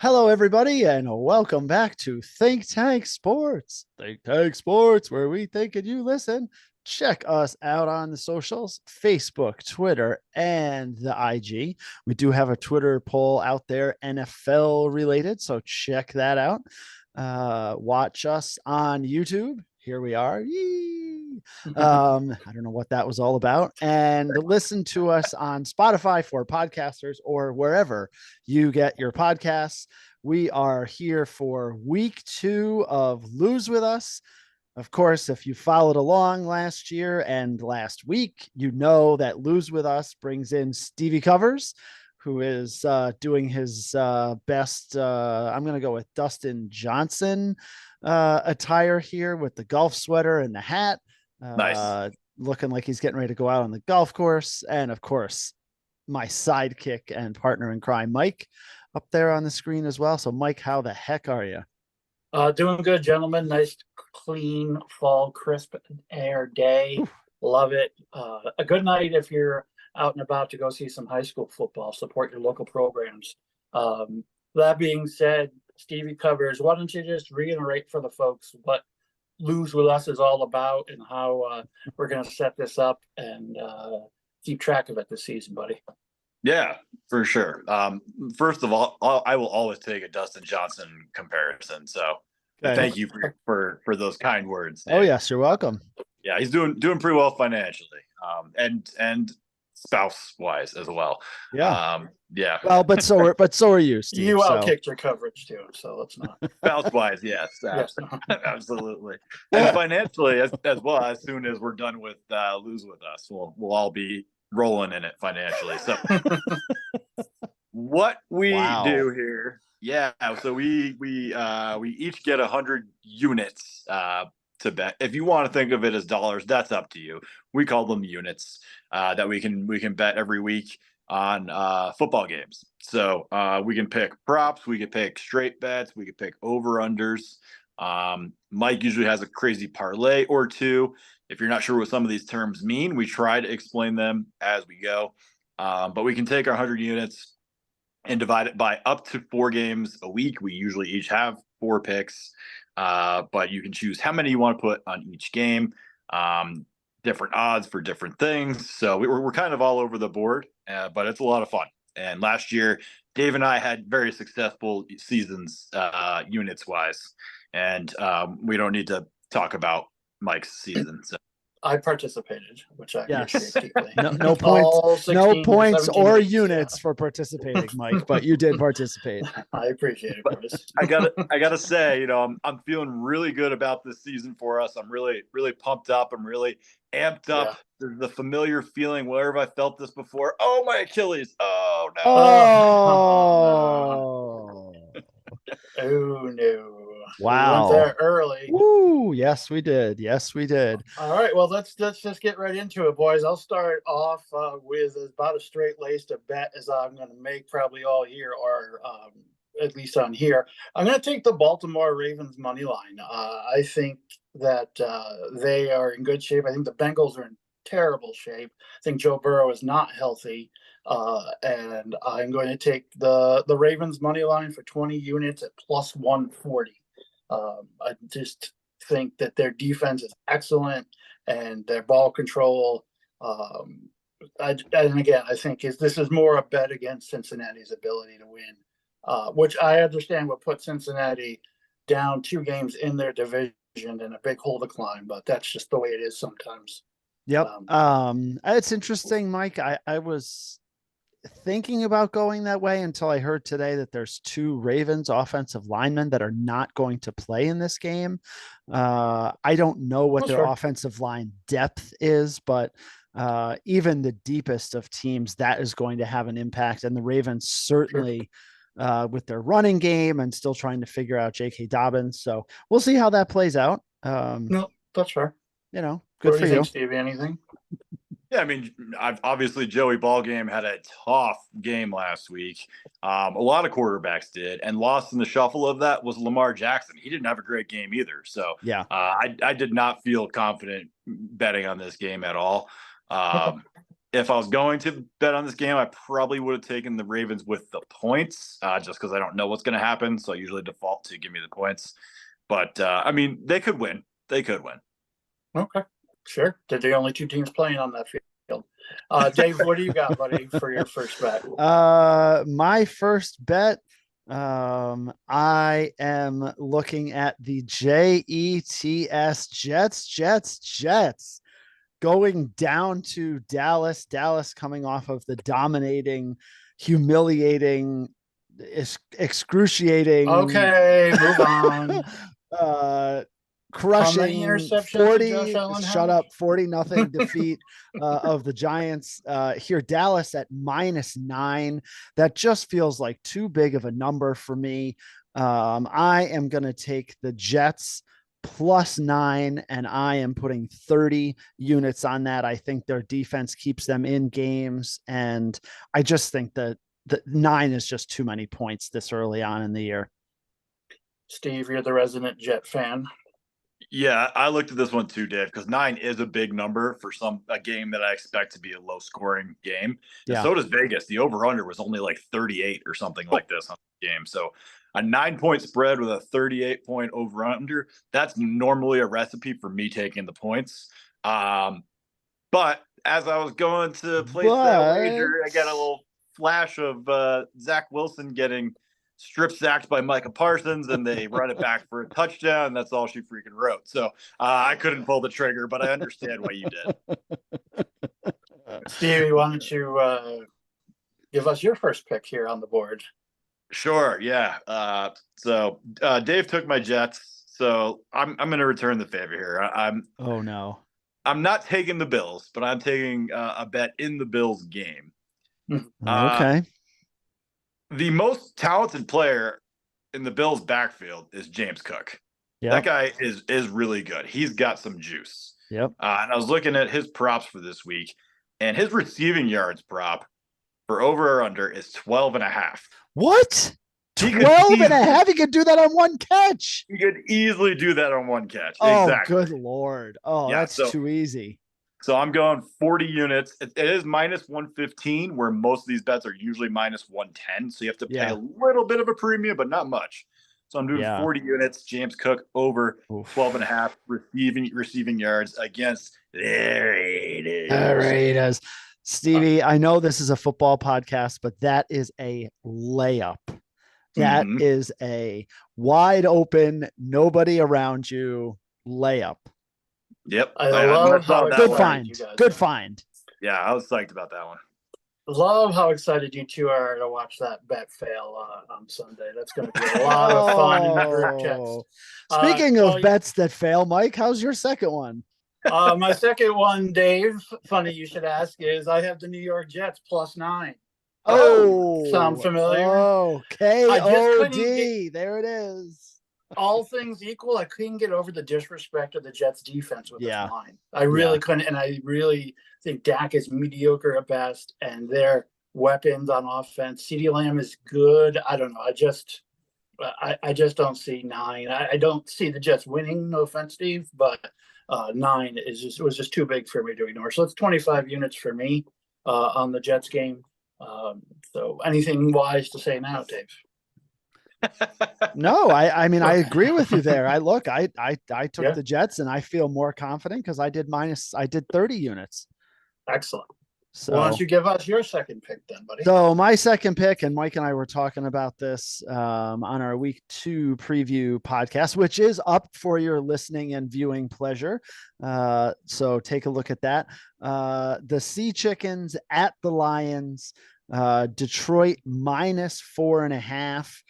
Hello, everybody, and welcome back to Think Tank Sports. Think Tank Sports, where we think and you listen. Check us out on the socials, Facebook, Twitter, and the IG. We do have a Twitter poll out there, NFL related, so check that out. Watch us on YouTube. Here we are. Yee. I don't know what that was all about. And listen to us on Spotify for podcasters or wherever you get your podcasts. We are here for week 2 of Lose With Us. Of course, if you followed along last year and last week, you know that Lose With Us brings in Stevie Covers, who is doing his best. I'm going to go with Dustin Johnson attire here with the golf sweater and the hat. Nice. Looking like he's getting ready to go out on the golf course. And of course, my sidekick and partner in crime, Mike, up there on the screen as well. So, Mike, how the heck are you? Doing good, gentlemen. Nice, clean fall, crisp air day. Oof. Love it. A good night if you're out and about to go see some high school football. Support your local programs. That being said, Stevie Covers, why don't you just reiterate for the folks what Lose With Us is all about and how we're going to set this up and keep track of it this season, buddy. Yeah, for sure. First of all, I will always take a Dustin Johnson comparison. So Okay. thank you for those kind words. Oh, yes, you're welcome. Yeah, he's doing pretty well financially, and spouse wise as well. Yeah. Yeah. Well, but so are you, Steve. You so. outkicked your coverage too, so let's not. Spouse wise, yes, Yes. absolutely. And financially as well. As soon as we're done with Lose With Us, we'll all be rolling in it financially. So what we do here, yeah. So we each get 100 units to bet. If you want to think of it as dollars, that's up to you. We call them units that we can bet every week on football games. So we can pick props, we can pick straight bets, we can pick over unders. Mike usually has a crazy parlay or two. If you're not sure what some of these terms mean, we try to explain them as we go. But we can take our 100 units and divide it by up to 4 games a week. We usually each have 4 picks, but you can choose how many you want to put on each game. Different odds for different things. So we're kind of all over the board, but it's a lot of fun. And last year, Dave and I had very successful seasons units wise. And we don't need to talk about Mike's season. So. I participated, which I appreciate deeply. No points, no points or games, units for participating, Mike, but you did participate. I appreciate it, boys. I gotta say, I'm feeling really good about this season for us. I'm really, really pumped up. I'm really amped up. Yeah. There's the familiar feeling. Where have I felt this before? Oh, my Achilles. Oh no. Oh no. Wow. We went there early. Woo, yes, we did. Yes, we did. All right. Well, let's just get right into it, boys. I'll start off with about a straight-laced a bet as I'm going to make probably all year, or at least on here. I'm going to take the Baltimore Ravens money line. I think that they are in good shape. I think the Bengals are in terrible shape. I think Joe Burrow is not healthy. And I'm going to take the Ravens money line for 20 units at plus 140. I just think that their defense is excellent and their ball control. And again, I think this is more a bet against Cincinnati's ability to win, which I understand would put Cincinnati down 2 games in their division and a big hole to climb, but that's just the way it is sometimes. Yep. It's interesting, Mike. I was thinking about going that way until I heard today that there's 2 Ravens offensive linemen that are not going to play in this game. I don't know what their offensive line depth is, but even the deepest of teams, that is going to have an impact. And the Ravens certainly with their running game and still trying to figure out J.K. Dobbins. So we'll see how that plays out. No, that's fair. Good for you. Stevie, anything? Yeah, I mean, obviously Joey Ballgame had a tough game last week. A lot of quarterbacks did, and lost in the shuffle of that was Lamar Jackson. He didn't have a great game either. So yeah, I did not feel confident betting on this game at all. if I was going to bet on this game, I probably would have taken the Ravens with the points, just because I don't know what's going to happen. So I usually default to give me the points. But I mean, they could win. They could win. Okay, sure. They're the only two teams playing on that field. Dave, what do you got, buddy, for your first bet? My first bet, I am looking at the Jets going down to Dallas. Dallas coming off of the dominating, humiliating, excruciating. Okay, move on. Crushing 40 shut up 40-0 defeat of the Giants. Here Dallas at -9. That just feels like too big of a number for me. I am going to take the Jets +9, and I am putting 30 units on that. I think their defense keeps them in games, and I just think that the 9 is just too many points this early on in the year. Steve, you're the resident Jet fan. Yeah, I looked at this one too, Dave, because 9 is a big number for a game that I expect to be a low scoring game. And so does Vegas. The over under was only like 38 or something like this on the game. So a 9-point spread with a 38-point over under, that's normally a recipe for me taking the points. But as I was going to place that wager, I got a little flash of Zach Wilson getting strip sacked by Micah Parsons, and they run it back for a touchdown. That's all she freaking wrote. So I couldn't pull the trigger, but I understand why you did. Stevie, why don't you give us your first pick here on the board? Sure. Yeah. So Dave took my Jets. So I'm going to return the favor here. Oh no. I'm not taking the Bills, but I'm taking a bet in the Bills game. Okay. The most talented player in the Bills backfield is James Cook. Yep. That guy is really good. He's got some juice. Yep. And I was looking at his props for this week, and his receiving yards prop for over or under is 12.5. What? 12.5? He could do that on one catch. He could easily do that on one catch. Oh, exactly. Good Lord. Oh, yeah, that's too easy. So I'm going 40 units. It is -115, where most of these bets are usually -110. So you have to pay a little bit of a premium, but not much. So I'm doing 40 units. James Cook over 12.5 receiving yards against the Raiders. The Raiders. Stevie, I know this is a football podcast, but that is a layup. That is a wide open, nobody around you layup. Yep. I love how good find. Good find. Yeah, I was psyched about that one. Love how excited you two are to watch that bet fail on Sunday. That's going to be a lot of fun in the group chats. Speaking of bets that fail, Mike, how's your second one? My second one, Dave, funny you should ask, is I have the New York Jets +9. Oh, sound familiar? Oh, KOD. There it is. All things equal, I couldn't get over the disrespect of the Jets defense with this line. I really couldn't, and I really think Dak is mediocre at best, and their weapons on offense. CeeDee Lamb is good. I don't know. I just don't see 9. I don't see the Jets winning. No offense, Steve, but 9 was just too big for me to ignore. So it's 25 units for me on the Jets game. So anything wise to say now, Dave? No, I mean, I agree with you there. I took the Jets, and I feel more confident because I did 30 units. Excellent. So why don't you give us your second pick then, buddy? So my second pick, and Mike and I were talking about this on our week 2 preview podcast, which is up for your listening and viewing pleasure. So take a look at that. The Sea Chickens at the Lions, Detroit -4.5.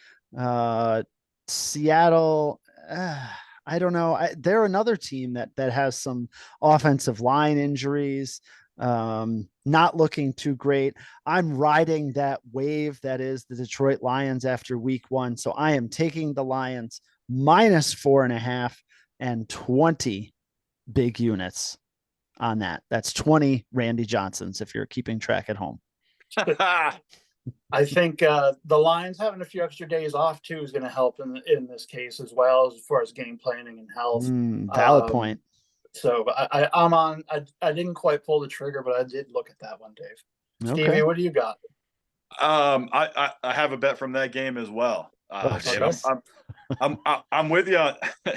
Seattle, I don't know. They're another team that has some offensive line injuries. Not looking too great. I'm riding that wave that is the Detroit Lions after week 1. So I am taking the Lions -4.5 and 20 big units on that. That's 20 Randy Johnsons if you're keeping track at home. I think the Lions having a few extra days off too is going to help in this case as well, as far as game planning and health. Valid point. So I'm on. I didn't quite pull the trigger, but I did look at that one, Dave. Okay. Stevie, what do you got? I have a bet from that game as well. Oh, Dave, jeez. I'm with you on.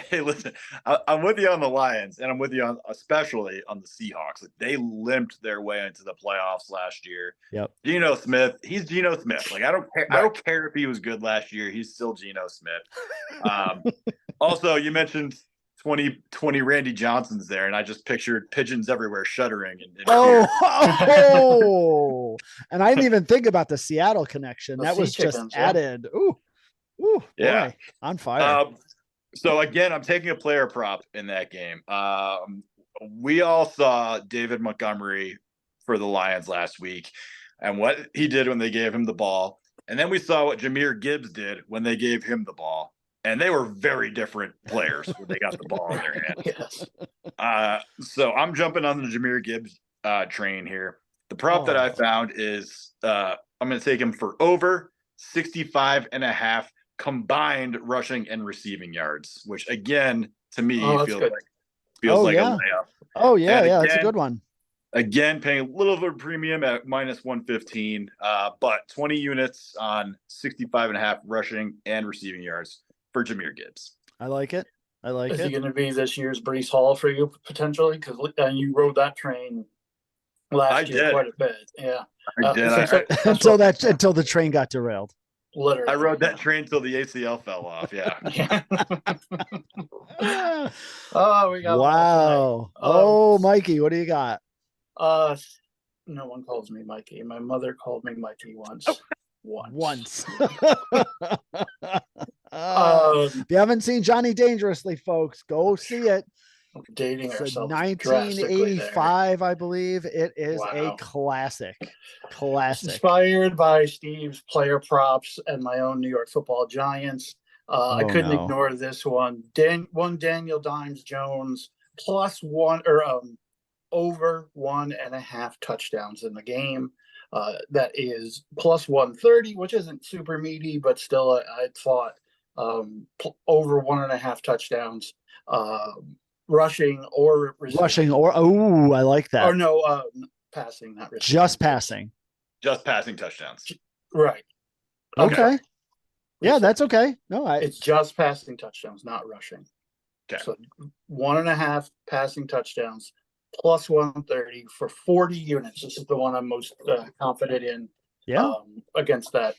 Hey, listen, I'm with you on the Lions, and I'm with you on especially on the Seahawks. Like, they limped their way into the playoffs last year. Yep. Geno Smith, he's Geno Smith. Like, I don't care. I Right. don't care if he was good last year. He's still Geno Smith. Also, you mentioned 20 Randy Johnsons there, and I just pictured pigeons everywhere shuddering. And Oh, and I didn't even think about the Seattle connection. The That sea was just chickens, yeah. added. Ooh, Yeah. boy, on fire. So again, I'm taking a player prop in that game. We all saw David Montgomery for the Lions last week and what he did when they gave him the ball. And then we saw what Jahmyr Gibbs did when they gave him the ball. And they were very different players when they got the ball in their hand. Yes. So I'm jumping on the Jahmyr Gibbs train here. The prop that I found is I'm going to take him for over 65.5 combined rushing and receiving yards, which again, to me, feels like a layup. Oh yeah, And yeah, again, that's a good one. Again, paying a little bit of premium at minus 115, but 20 units on 65.5 rushing and receiving yards for Jahmyr Gibbs. I like it. Is he going to be this year's Breece Hall for you potentially? Because you rode that train last year quite a bit. Yeah, I did. Until the train got derailed. Literally, I rode that train till the ACL fell off. Yeah. Oh, we got wow. Oh, Mikey, what do you got? No one calls me Mikey. My mother called me Mikey once. Once. If you haven't seen Johnny Dangerously, folks, go see it. Dating it's ourselves. 1985, I believe. It is a classic. Inspired by Steve's player props and my own New York Football Giants. I couldn't ignore this one. Daniel Dimes Jones plus one or over 1.5 touchdowns in the game. That is plus 130, which isn't super meaty, but still, I thought over 1.5 touchdowns, rushing or receiving. I like that. Or no, passing, not receiving. Just passing touchdowns. Right. Okay. Yeah, that's okay. No, it's just passing touchdowns, not rushing. Okay. So 1.5 passing touchdowns. Plus 130 for 40 units. This is the one I'm most confident in. Yeah. Against that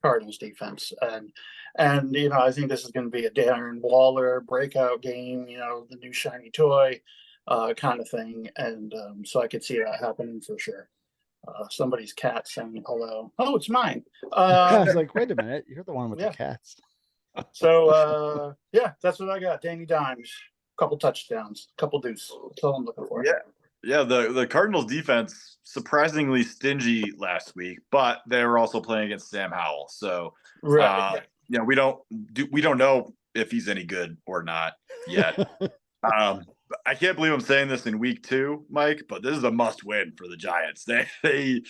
Cardinals defense, and I think this is going to be a Darren Waller breakout game. The new shiny toy kind of thing, and so I could see that happening for sure. Somebody's cat saying hello. Oh, it's mine. I was like, wait a minute, you're the one with the cats. So yeah, that's what I got. Danny Dimes. Couple touchdowns, couple deuce. That's all I'm looking for. Yeah. The Cardinals defense surprisingly stingy last week, but they were also playing against Sam Howell. So, we don't know if he's any good or not yet. I can't believe I'm saying this in week 2, Mike, but this is a must-win for the Giants. They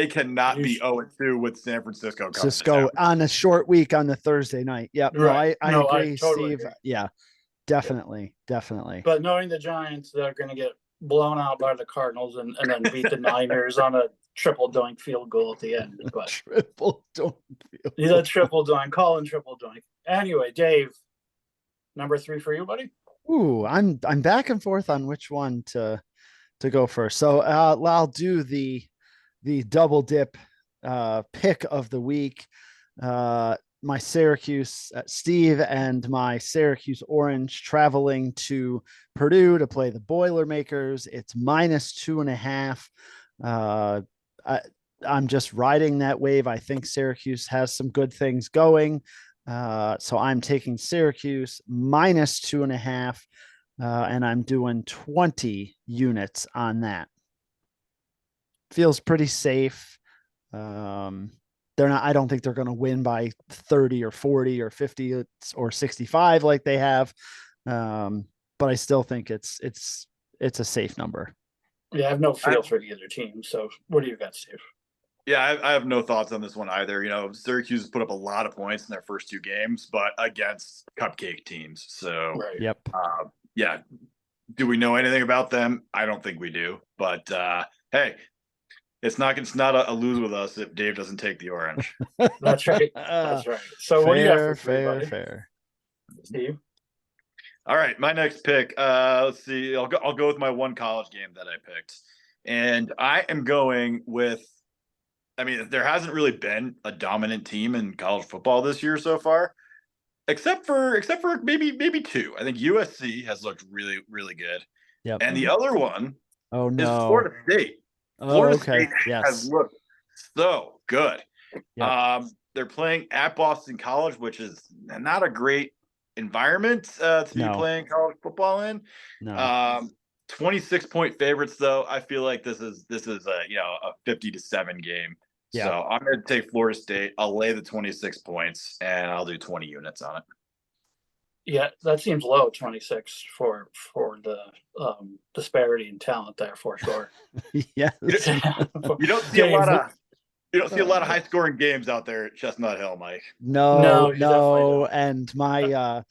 cannot be 0-2 with San Francisco. On a short week on the Thursday night. Yep. Right. I agree, I totally Steve. agree. Yeah. Definitely. But knowing the Giants, they're going to get blown out by the Cardinals and then beat the Niners on a triple doink field goal at the end. But triple doink. Triple doink. Call in triple doink. Anyway, Dave, number 3 for you, buddy. Ooh, I'm back and forth on which one to go first. So I'll do the double dip pick of the week. My Syracuse Steve and my Syracuse Orange traveling to Purdue to play the Boilermakers. It's minus 2.5. I'm just riding that wave. I think Syracuse has some good things going. So I'm taking Syracuse minus 2.5. And I'm doing 20 units on that. Feels pretty safe. I don't think they're going to win by 30 or 40 or 50 or 65 like they have. But I still think it's a safe number. Yeah, I have no feel for either team. So what do you got, Steve? Yeah, I have no thoughts on this one either. Syracuse has put up a lot of points in their first 2 games, but against cupcake teams. So, Yep. Yeah, Do we know anything about them? I don't think we do. But hey, it's not a lose with us if Dave doesn't take the orange. That's right. That's right. So what do you got for three, buddy? Fair. Steve? All right, my next pick. Let's see. I'll go with my one college game that I picked, and I am going with. I mean, there hasn't really been a dominant team in college football this year so far, except for maybe two. I think USC has looked really really good, Yep. and the other one Oh is no. Florida State. Oh, Florida okay. State Yes. has looked so good. Yep. They're playing at Boston College, which is not a great environment to be playing college football in. No. 26-point favorites though. I feel like this is a 50-7 game. Yeah. So I'm going to take Florida State. I'll lay the 26 points and I'll do 20 units on it. Yeah, that seems low, 26 for the disparity in talent there for sure. Yes. You don't see a lot of high scoring games out there at Chestnut Hill, Mike. No. And my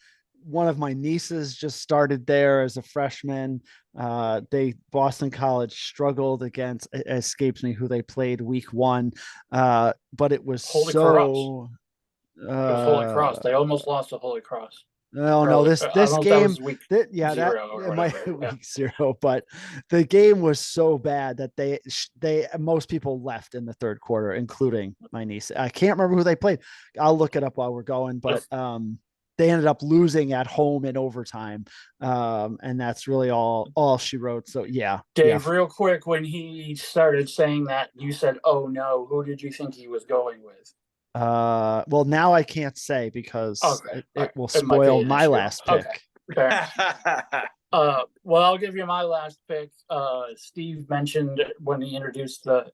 one of my nieces just started there as a freshman. Boston College struggled against, it escapes me who they played week 1. But it was Holy so Cross. It was Holy Cross. They almost lost to Holy Cross. No, this game, week week 0, but the game was so bad that most people left in the third quarter, including my niece. I can't remember who they played. I'll look it up while we're going, but they ended up losing at home in overtime, and that's really all she wrote. So yeah, Dave, real quick, when he started saying that, you said, "Oh no," who did you think he was going with? Well, now I can't say because it will spoil my last pick. Okay. Well, I'll give you my last pick. Steve mentioned when he introduced the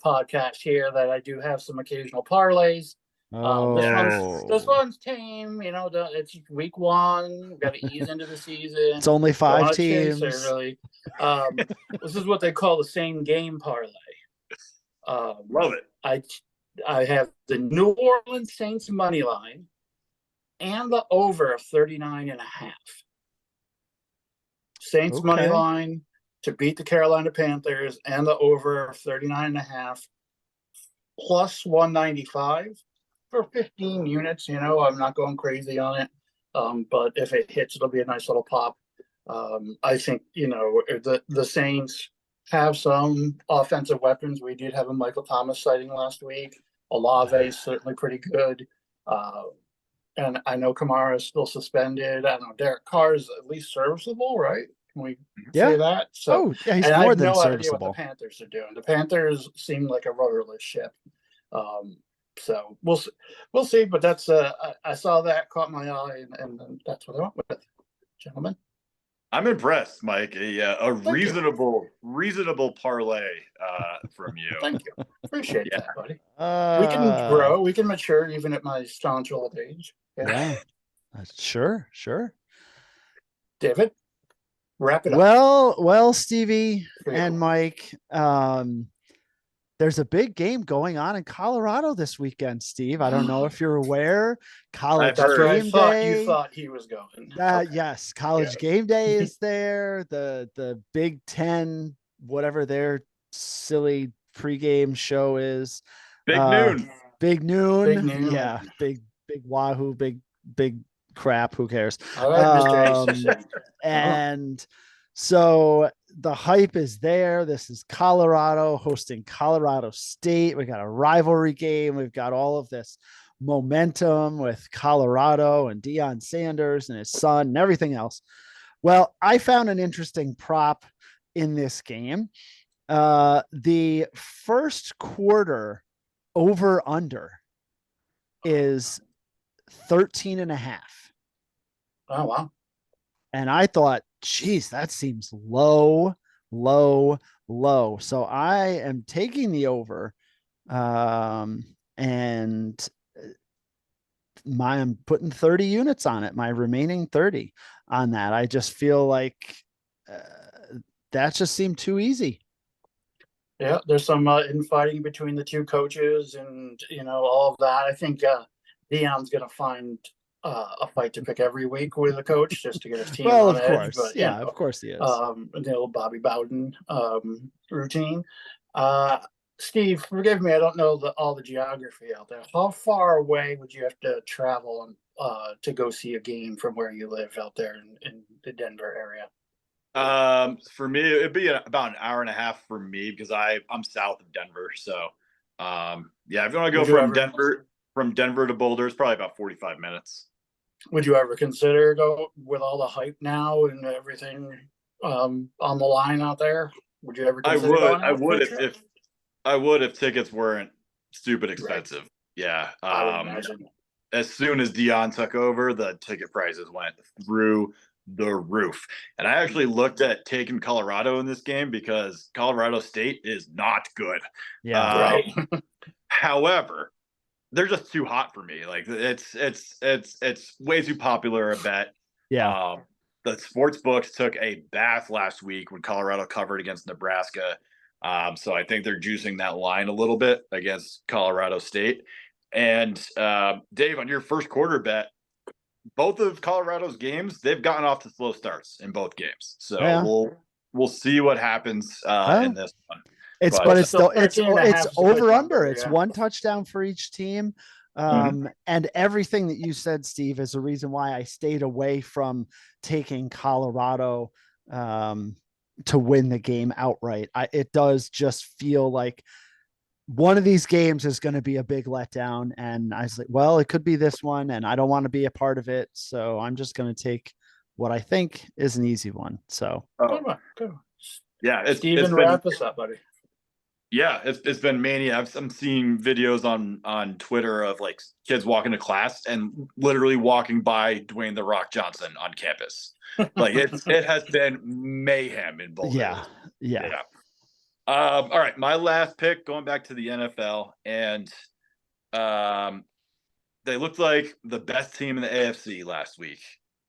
podcast here that I do have some occasional parlays. This one's tame. It's week 1. Got to ease into the season. It's only 5 teams. Really. This is what they call the same game parlay. Love it. I have the New Orleans Saints money line and the over of 39.5. Saints money line to beat the Carolina Panthers and the over of 39.5 plus 195 for 15 units. I'm not going crazy on it. But if it hits, it'll be a nice little pop. I think, the Saints have some offensive weapons. We did have a Michael Thomas sighting last week. Olave is certainly pretty good. And I know Kamara is still suspended. I know Derek Carr is at least serviceable, right? Can we say that? So, he's more than serviceable. I have no idea what the Panthers are doing. The Panthers seem like a rudderless ship. So we'll see. But that's I saw that, caught my eye, and that's what I went with, gentlemen. I'm impressed, Mike. A reasonable parlay from you. Thank you. Appreciate that, buddy. We can grow. We can mature even at my staunch old age. Yeah. Sure. David, wrap it up. Well, Stevie and Mike, there's a big game going on in Colorado this weekend, Steve. I don't know if you're aware. College game day. You thought he was going. Yes, college game day is there. The Big Ten, whatever their silly pregame show is. Big noon. Big noon. Yeah, big wahoo, big crap. Who cares? And so the hype is there. This is Colorado hosting Colorado State. We got a rivalry game. We've got all of this momentum with Colorado and Deion Sanders and his son and everything else. Well, I found an interesting prop in this game. The first quarter over under is 13.5. Oh, wow. And I thought, geez, that seems low. So I am taking the over, and I'm putting 30 units on it, my remaining 30 on that. I just feel like that just seemed too easy. Yeah, there's some infighting between the two coaches and, all of that. I think Deion's going to find a fight to pick every week with a coach just to get his team Well, on of edge. course. But Yeah, of course he is. the old Bobby Bowden routine. Steve, forgive me, I don't know all the geography out there. How far away would you have to travel to go see a game from where you live out there in the Denver area? For me, it'd be about an hour and a half for me because I'm south of Denver. So, yeah, if you want to go from Denver to Boulder, it's probably about 45 minutes. Would you ever consider go with all the hype now and everything on the line out there? Would you ever consider going out? I would if tickets weren't stupid expensive. Right. Yeah. I would imagine. As soon as Dion took over, the ticket prices went through the roof. And I actually looked at taking Colorado in this game because Colorado State is not good. Yeah. Right. However, they're just too hot for me. Like it's way too popular a bet. Yeah. The sports books took a bath last week when Colorado covered against Nebraska. So I think they're juicing that line a little bit against Colorado State. And Dave, on your first quarter bet, both of Colorado's games, they've gotten off to slow starts in both games. So we'll see what happens in this one. It's over under. It's one touchdown for each team. And everything that you said, Steve, is the reason why I stayed away from taking Colorado to win the game outright. It does just feel like one of these games is going to be a big letdown. And I was like, well, it could be this one, and I don't want to be a part of it. So I'm just going to take what I think is an easy one. So good one. Yeah, Steven, wrap us up, buddy. Yeah, it's been mania. I'm seeing videos on Twitter of like kids walking to class and literally walking by Dwayne "The Rock" Johnson on campus. Like it has been mayhem in Boulder. Yeah. All right, my last pick, going back to the NFL, and they looked like the best team in the AFC last week.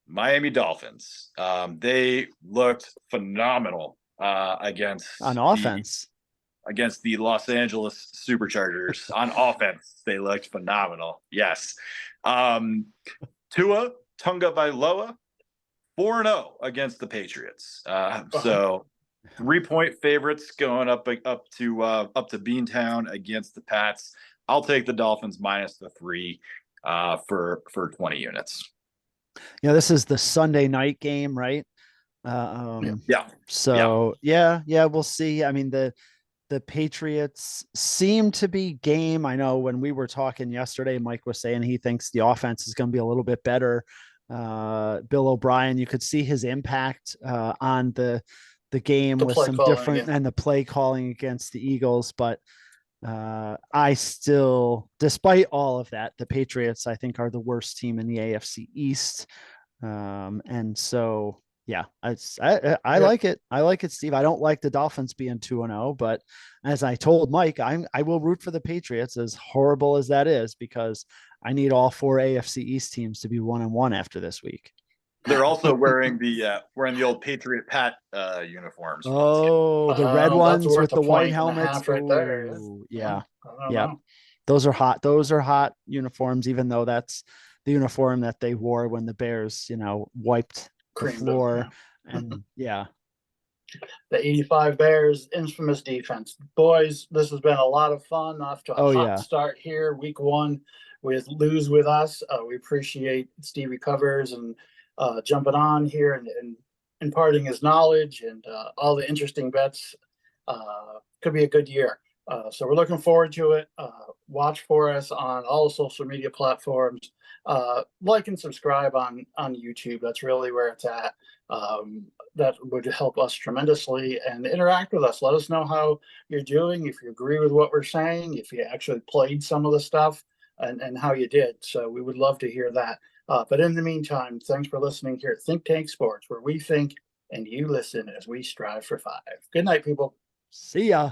Miami Dolphins. They looked phenomenal against offense. Against the Los Angeles Superchargers. On offense, they looked phenomenal. Yes. Tua Tagovailoa, 4-0 against the Patriots. So 3-point favorites going up to Beantown against the Pats. I'll take the Dolphins minus the 3 for 20 units. This is the Sunday night game, right? Yeah. So yeah, we'll see. I mean, the Patriots seem to be game. I know when we were talking yesterday, Mike was saying he thinks the offense is going to be a little bit better. Bill O'Brien, you could see his impact on the game with some different and the play calling against the Eagles. But I still, despite all of that, the Patriots, I think, are the worst team in the AFC East. And so, yeah, I like it. I like it, Steve. I don't like the Dolphins being 2-0, but as I told Mike, I will root for the Patriots, as horrible as that is, because I need all 4 AFC East teams to be 1-1 after this week. They're also wearing the old Patriot Pat uniforms. The red ones with the white helmets. Right there. Yeah. Those are hot. Those are hot uniforms, even though that's the uniform that they wore when the Bears, wiped the floor. And yeah. The 85 Bears, infamous defense. Boys, this has been a lot of fun. Off to a hot start here, week 1 with Lose With Us. We appreciate Stevie Covers and jumping on here and imparting his knowledge and all the interesting bets. Could be a good year. So we're looking forward to it. Watch for us on all the social media platforms. Like and subscribe on YouTube. That's really where it's at. That would help us tremendously, and interact with us. Let us know how you're doing, if you agree with what we're saying, if you actually played some of the stuff, and how you did. So we would love to hear that. But in the meantime, thanks for listening here at Think Tank Sports, where we think and you listen as we strive for 5. Good night, people. See ya.